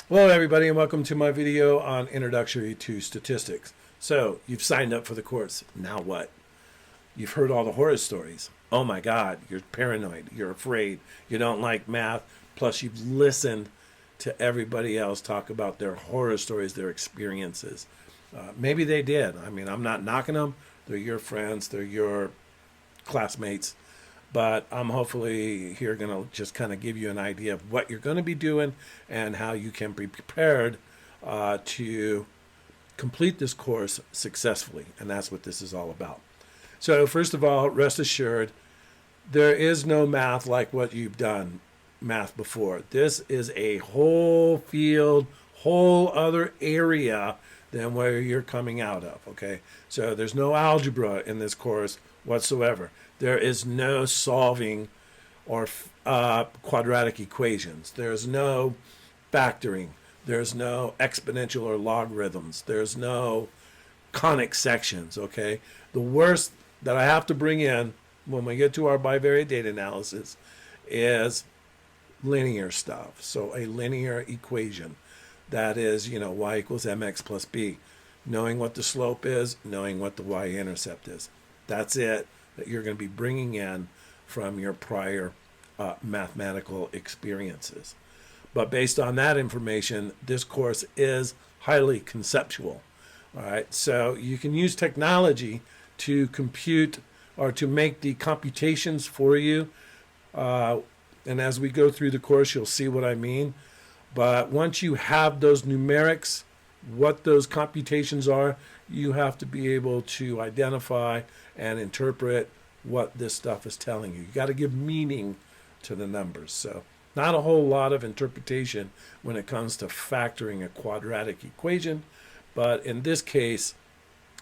Hello everybody and welcome to my video on Introductory to Statistics. So you've signed up for the course. Now what? You've heard all the horror stories. Oh my God, you're paranoid, you're afraid, you don't like math, plus you've listened to everybody else talk about their horror stories, their experiences. Maybe they did. I mean, I'm not knocking them. They're your friends, they're your classmates. But I'm hopefully here going to just kind of give you an idea of what you're going to be doing and how you can be prepared to complete this course successfully. And that's what this is all about. So first of all, rest assured, there is no math like what you've done math before. This is a whole field, whole other area than where you're coming out of, okay? So there's no algebra in this course whatsoever. There is no solving or quadratic equations. There's no factoring. There's no exponential or logarithms. There's no conic sections, okay? The worst that I have to bring in when we get to our bivariate data analysis is linear stuff. So a linear equation. That is, y equals mx plus b. Knowing what the slope is, knowing what the y-intercept is. That's it that you're going to be bringing in from your prior mathematical experiences. But based on that information, this course is highly conceptual. All right, so you can use technology to compute or to make the computations for you. And as we go through the course, you'll see what I mean. But once you have those numerics, what those computations are, you have to be able to identify and interpret what this stuff is telling you. You got to give meaning to the numbers. So not a whole lot of interpretation when it comes to factoring a quadratic equation, but in this case,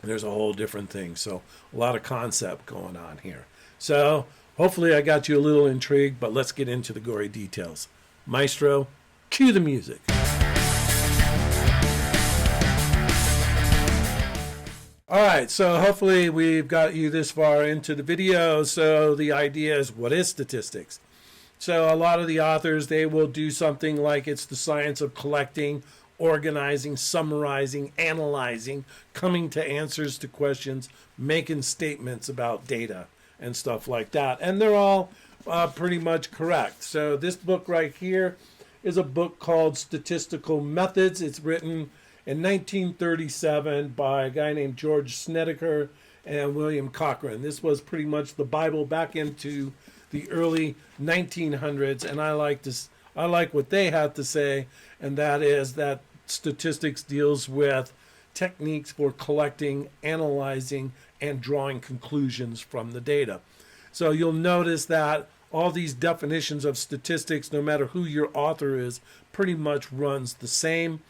there's a whole different thing. So a lot of concept going on here. So hopefully I got you a little intrigued, but let's get into the gory details. Maestro, cue the music. All right, so hopefully we've got you this far into the video. So the idea is, what is statistics? So a lot of the authors, they will do something like it's the science of collecting, organizing, summarizing, analyzing, coming to answers to questions, making statements about data and stuff like that. And they're all pretty much correct. So this book right here is a book called Statistical Methods. It's written in 1937 by a guy named George Snedeker and William Cochrane. This was pretty much the Bible back into the early 1900s, and I like what they had to say, and that is that statistics deals with techniques for collecting, analyzing, and drawing conclusions from the data. So you'll notice that all these definitions of statistics, no matter who your author is, pretty much runs the same.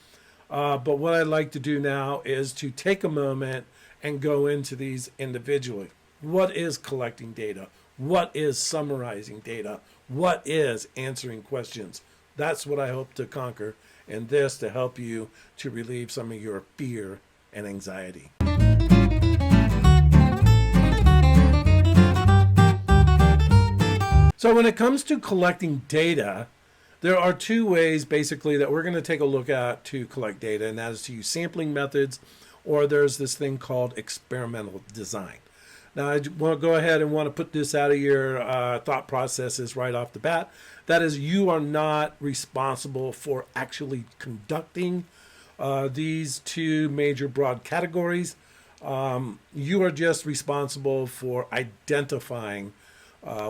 But what I'd like to do now is to take a moment and go into these individually. What is collecting data? What is summarizing data? What is answering questions? That's what I hope to conquer in this, to help you to relieve some of your fear and anxiety. So when it comes to collecting data, there are two ways basically that we're going to take a look at to collect data, and that is to use sampling methods, or there's this thing called experimental design. Now I want to go ahead and want to put this out of your thought processes right off the bat. That is, you are not responsible for actually conducting these two major broad categories. You are just responsible for identifying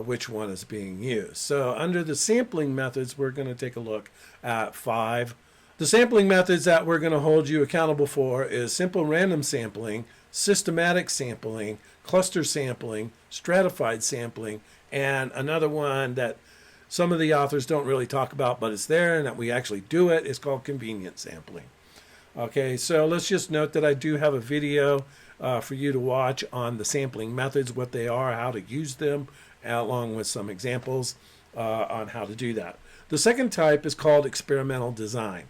which one is being used. So under the sampling methods, we're going to take a look at 5. The sampling methods that we're going to hold you accountable for is simple random sampling, systematic sampling, cluster sampling, stratified sampling, and another one that some of the authors don't really talk about, but it's there and that we actually do it, is called convenient sampling. Okay, so let's just note that I do have a video for you to watch on the sampling methods, what they are, how to use them, along with some examples on how to do that. The second type is called experimental design.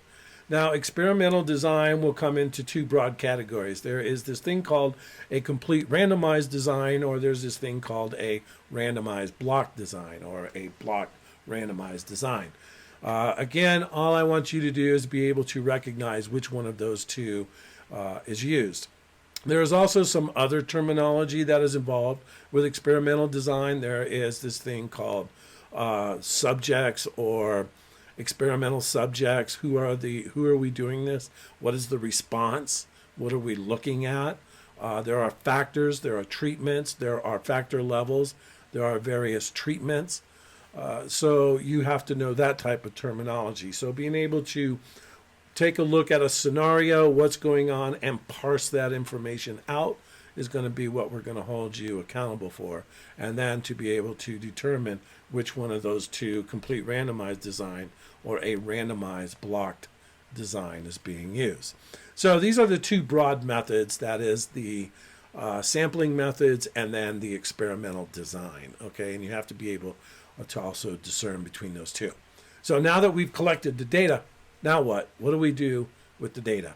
Now, experimental design will come into two broad categories. There is this thing called a complete randomized design, or there's this thing called a randomized block design, or a block randomized design. Again, all I want you to do is be able to recognize which one of those two is used. There is also some other terminology that is involved with experimental design. There is this thing called subjects or experimental subjects. Who are we doing this? What is the response? What are we looking at? There are factors, there are treatments, there are factor levels, there are various treatments. So you have to know that type of terminology. So being able to take a look at a scenario, what's going on, and parse that information out is going to be what we're going to hold you accountable for. And then to be able to determine which one of those two, complete randomized design or a randomized blocked design, is being used. So these are the two broad methods. That is the sampling methods and then the experimental design. Okay, and you have to be able to also discern between those two. So now that we've collected the data, now what? What do we do with the data?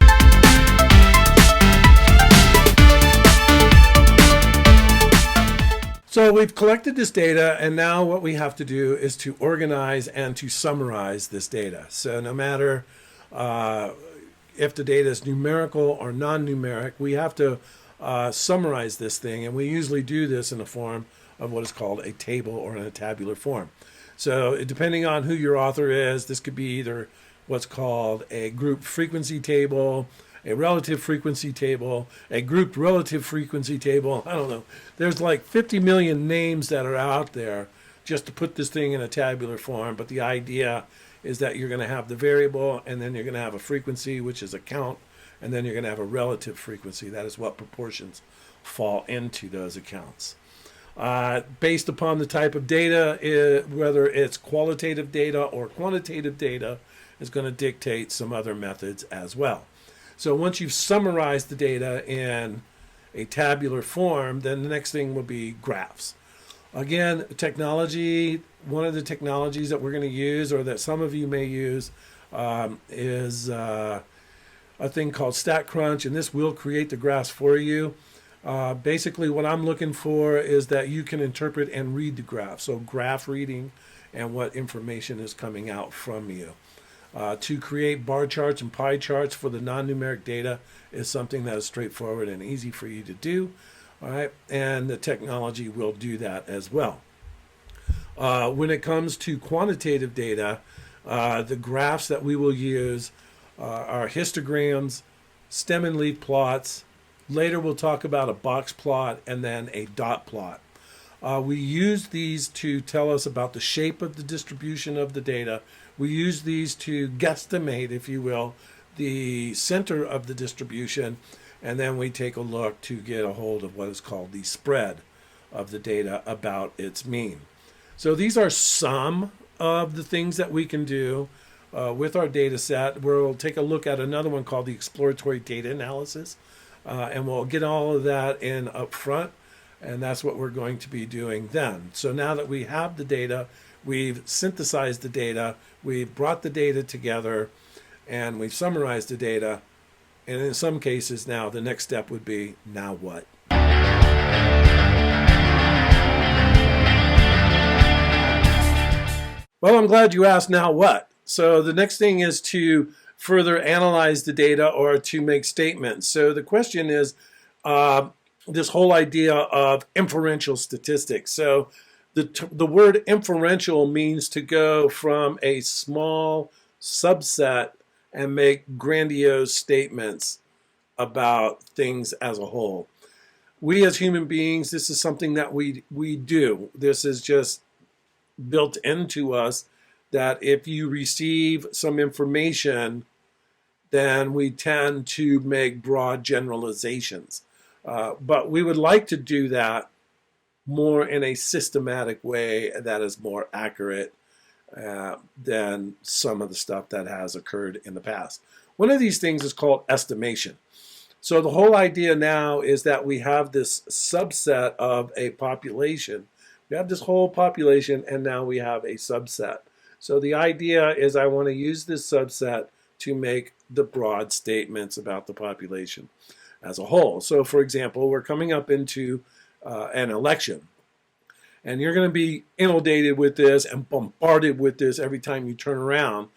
So we've collected this data, and now what we have to do is to organize and to summarize this data. So no matter if the data is numerical or non-numeric, we have to summarize this thing, and we usually do this in the form of what is called a table or in a tabular form. So depending on who your author is, this could be either what's called a group frequency table, a relative frequency table, a grouped relative frequency table. I don't know. There's like 50 million names that are out there just to put this thing in a tabular form. But the idea is that you're going to have the variable, and then you're going to have a frequency, which is a count, and then you're going to have a relative frequency. That is what proportions fall into those accounts. Based upon the type of data, whether it's qualitative data or quantitative data, is going to dictate some other methods as well. So once you've summarized the data in a tabular form, then the next thing will be graphs. Again, technology, one of the technologies that we're going to use, or that some of you may use, is a thing called StatCrunch, and this will create the graphs for you. Basically, what I'm looking for is that you can interpret and read the graph. So graph reading and what information is coming out from you. To create bar charts and pie charts for the non-numeric data is something that is straightforward and easy for you to do. All right, and the technology will do that as well. When it comes to quantitative data, the graphs that we will use are histograms, stem and leaf plots. Later we'll talk about a box plot and then a dot plot. We use these to tell us about the shape of the distribution of the data. We use these to guesstimate, if you will, the center of the distribution, and then we take a look to get a hold of what is called the spread of the data about its mean. So these are some of the things that we can do with our data set. We'll take a look at another one called the exploratory data analysis, and we'll get all of that in up front, and that's what we're going to be doing then. So now that we have the data, we've synthesized the data, we've brought the data together, and we've summarized the data. And in some cases now, the next step would be, now what? Well, I'm glad you asked, now what? So the next thing is to further analyze the data or to make statements. So the question is this whole idea of inferential statistics. So the word inferential means to go from a small subset and make grandiose statements about things as a whole. We as human beings, this is something that we do. This is just built into us, that if you receive some information, then we tend to make broad generalizations. But we would like to do that more in a systematic way that is more accurate than some of the stuff that has occurred in the past. One of these things is called estimation. So the whole idea now is that we have this subset of a population. We have this whole population, and now we have a subset. So the idea is I want to use this subset to make the broad statements about the population as a whole. So for example, we're coming up into an election. And you're going to be inundated with this and bombarded with this every time you turn around.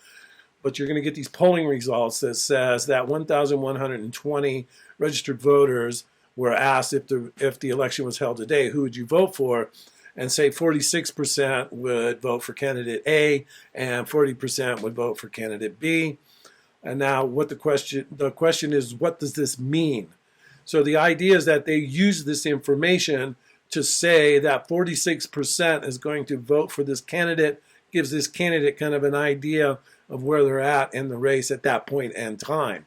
But you're going to get these polling results that says that 1,120 registered voters were asked if the election was held today, who would you vote for? And say 46% would vote for candidate A and 40% would vote for candidate B. And now the question is, what does this mean? So the idea is that they use this information to say that 46% is going to vote for this candidate, gives this candidate kind of an idea of where they're at in the race at that point in time.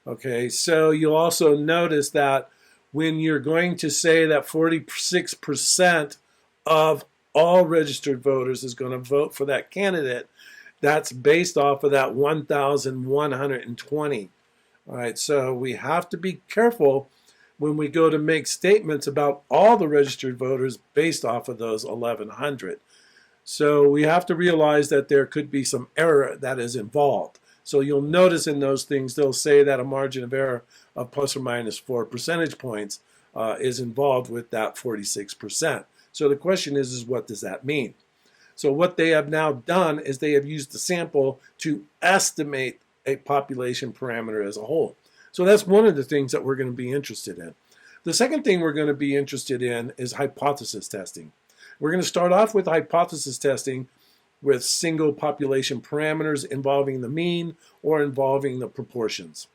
Okay, so you'll also notice that when you're going to say that 46% of all registered voters is going to vote for that candidate, that's based off of that 1,120. All right, so we have to be careful when we go to make statements about all the registered voters based off of those 1,100. So we have to realize that there could be some error that is involved. So you'll notice in those things, they'll say that a margin of error of plus or minus 4 percentage points is involved with that 46%. So the question is what does that mean? So what they have now done is they have used the sample to estimate a population parameter as a whole. So that's one of the things that we're going to be interested in. The second thing we're going to be interested in is hypothesis testing. We're going to start off with hypothesis testing with single population parameters involving the mean or involving the proportions.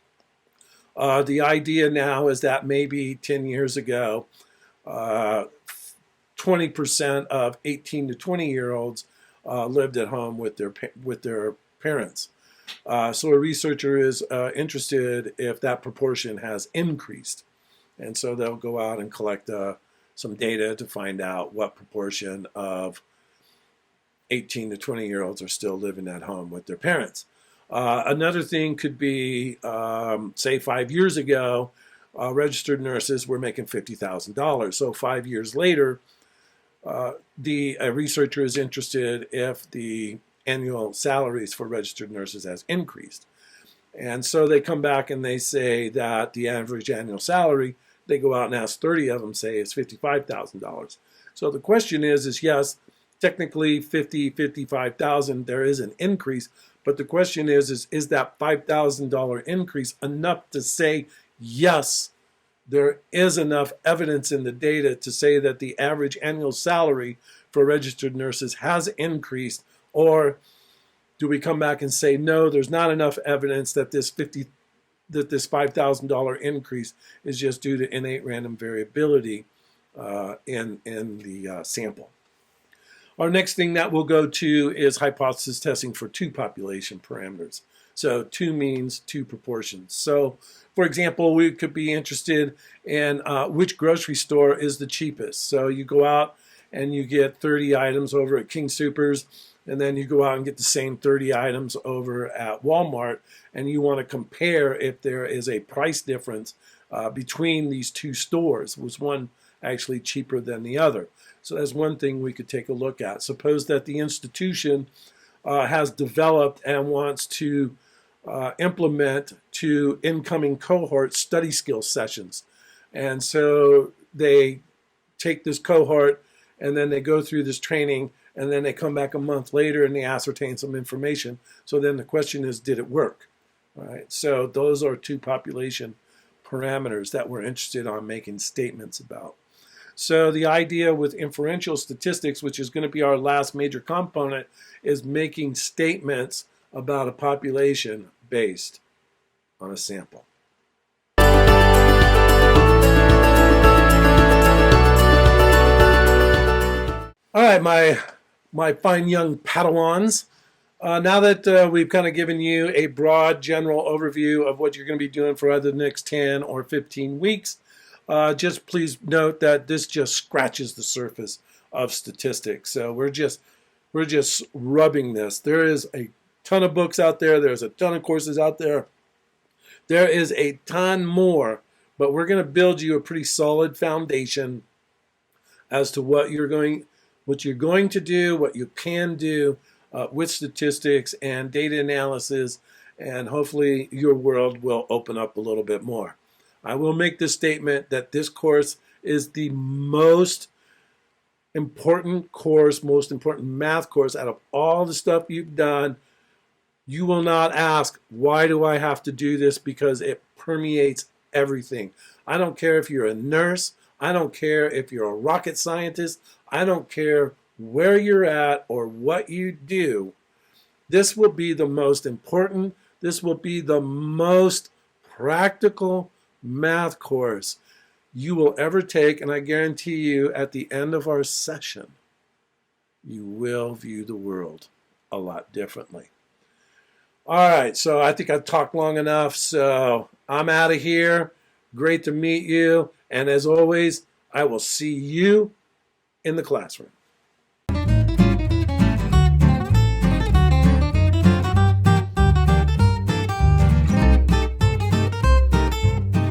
The idea now is that maybe 10 years ago, 20% of 18 to 20-year-olds lived at home with their parents. So a researcher is interested if that proportion has increased. And so they'll go out and collect some data to find out what proportion of 18 to 20-year-olds are still living at home with their parents. Another thing could be, say 5 years ago, registered nurses were making $50,000. So 5 years later, the researcher is interested if the annual salaries for registered nurses has increased. And so they come back and they say that the average annual salary, they go out and ask 30 of them, say it's $55,000. So the question is yes, technically 55,000, there is an increase, but the question is that $5,000 increase enough to say, yes, there is enough evidence in the data to say that the average annual salary for registered nurses has increased, or do we come back and say, no, there's not enough evidence that this $5,000 increase is just due to innate random variability in the sample. Our next thing that we'll go to is hypothesis testing for two population parameters. So two means, two proportions. So for example, we could be interested in which grocery store is the cheapest. So you go out and you get 30 items over at King Soopers, and then you go out and get the same 30 items over at Walmart, and you want to compare if there is a price difference between these two stores. Was one actually cheaper than the other? So that's one thing we could take a look at. Suppose that the institution has developed and wants to implement to incoming cohort study skill sessions. And so they take this cohort and then they go through this training, and then they come back a month later and they ascertain some information. So then the question is, did it work? All right. So those are two population parameters that we're interested in making statements about. So the idea with inferential statistics, which is going to be our last major component, is making statements about a population based on a sample. All right, my fine young Padawans. Now that we've kind of given you a broad general overview of what you're going to be doing for either the next 10 or 15 weeks, just please note that this just scratches the surface of statistics. So we're just rubbing this. There is a ton of books out there. There's a ton of courses out there. There is a ton more, but we're going to build you a pretty solid foundation as to what you're going to do, what you can do with statistics and data analysis, and hopefully your world will open up a little bit more. I will make the statement that this course is the most important course, most important math course out of all the stuff you've done. You will not ask, why do I have to do this? Because it permeates everything. I don't care if you're a nurse. I don't care if you're a rocket scientist. I don't care where you're at or what you do. This will be the most important. This will be the most practical math course you will ever take. And I guarantee you, at the end of our session, you will view the world a lot differently. All right, so I think I've talked long enough, so I'm out of here. Great to meet you. And as always, I will see you in the classroom.